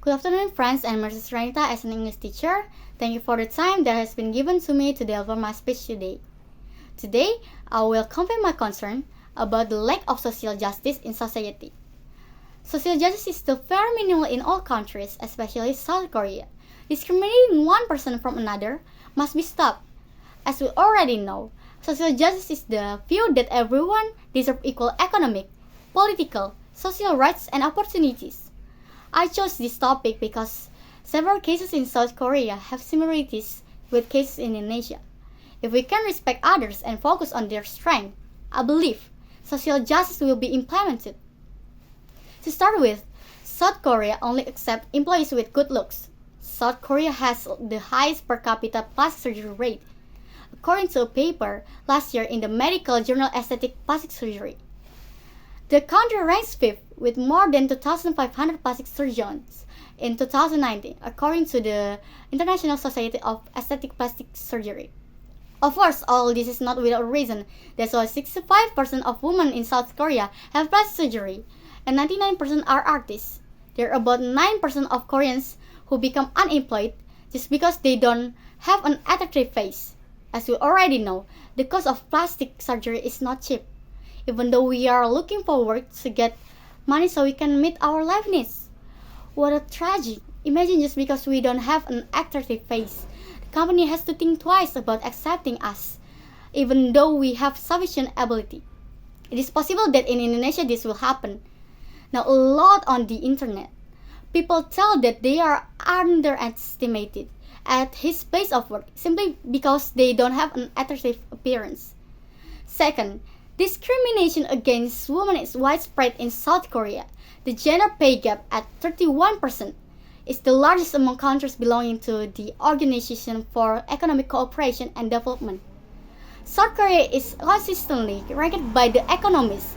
Good afternoon, friends, and Mrs. Renita as an English teacher. Thank you for the time that has been given to me to deliver my speech today. Today, I will convey my concern about the lack of social justice in society. Social justice is still very minimal in all countries, especially South Korea. Discriminating one person from another must be stopped. As we already know, social justice is the view that everyone deserves equal economic, political, social rights and opportunities. I chose this topic because several cases in South Korea have similarities with cases in Indonesia. If we can respect others and focus on their strength, I believe social justice will be implemented. To start with, South Korea only accepts employees with good looks. South Korea has the highest per capita plastic surgery rate, according to a paper last year in the medical journal Aesthetic Plastic Surgery. The country ranks fifth with more than 2,500 plastic surgeons in 2019, according to the International Society of Aesthetic Plastic Surgery. Of course, all this is not without reason. That's why 65% of women in South Korea have plastic surgery, and 99% are artists. There are about 9% of Koreans who become unemployed just because they don't have an attractive face. As we already know, the cost of plastic surgery is not cheap, even though we are looking forward to get money so we can meet our life needs. What a tragedy. Imagine just because we don't have an attractive face, the company has to think twice about accepting us, even though we have sufficient ability. It is possible that in Indonesia this will happen. Now a lot on the internet, people tell that they are underestimated at his place of work simply because they don't have an attractive appearance. Second, discrimination against women is widespread in South Korea. The gender pay gap at 31% is the largest among countries belonging to the Organization for Economic Cooperation and Development. South Korea is consistently ranked by The Economist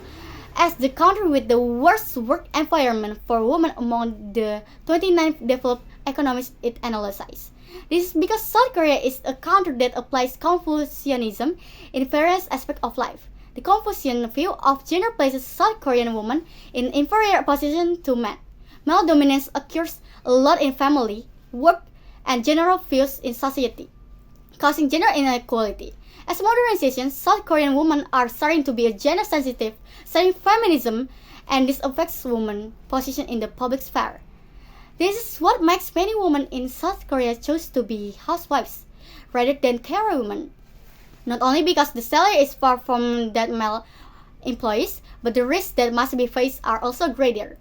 as the country with the worst work environment for women among the 29 developed economies it analyzes. This is because South Korea is a country that applies Confucianism in various aspects of life. The Confucian view of gender places South Korean women in inferior position to men. Male dominance occurs a lot in family, work, and general views in society, causing gender inequality. As modernization, South Korean women are starting to be gender sensitive, studying feminism, and this affects women's position in the public sphere. This is what makes many women in South Korea choose to be housewives rather than career women. Not only because the salary is far from that male employees, but the risks that must be faced are also greater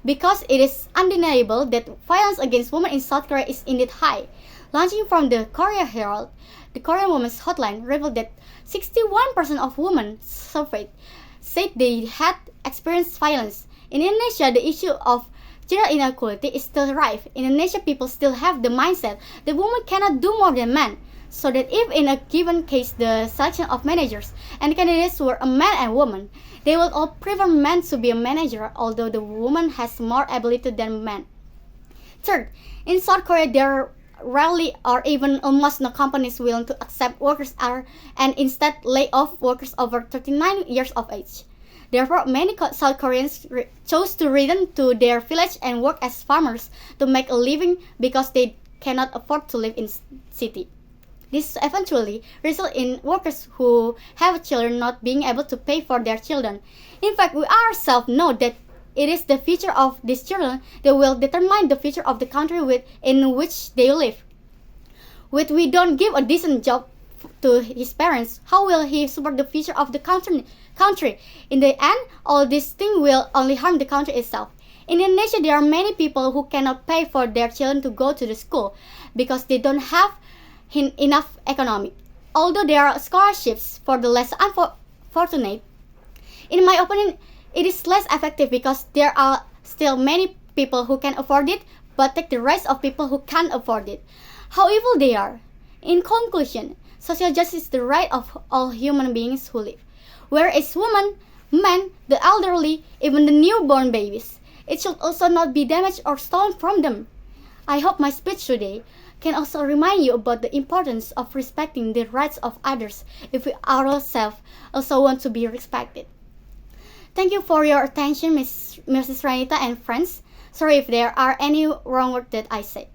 because it is undeniable that violence against women in South Korea is indeed high. Launching from the Korea Herald, the Korean Women's Hotline revealed that 61% of women surveyed said they had experienced violence. In Indonesia, the issue of gender inequality is still rife. In Indonesia, people still have the mindset that women cannot do more than men. So that if in a given case the selection of managers and candidates were a man and woman, they would all prefer men to be a manager, although the woman has more ability than men. Third, in South Korea there rarely or even almost no companies willing to accept workers and instead lay off workers over 39 years of age. Therefore, many South Koreans chose to return to their village and work as farmers to make a living because they cannot afford to live in city. This eventually results in workers who have children not being able to pay for their children. In fact, we ourselves know that it is the future of these children that will determine the future of the country in which they live. If we don't give a decent job to his parents, how will he support the future of the country? In the end, all these things will only harm the country itself. In Indonesia, there are many people who cannot pay for their children to go to the school because they don't have enough economy. Although there are scholarships for the less unfortunate, in my opinion, it is less effective because there are still many people who can afford it but take the rights of people who can't afford it. How evil they are. In conclusion, social justice is the right of all human beings who live. Whereas women, men, the elderly, even the newborn babies, it should also not be damaged or stolen from them. I hope my speech today can also remind you about the importance of respecting the rights of others if we ourselves also want to be respected. Thank you for your attention, Mrs. Renita and friends. Sorry if there are any wrong words that I said.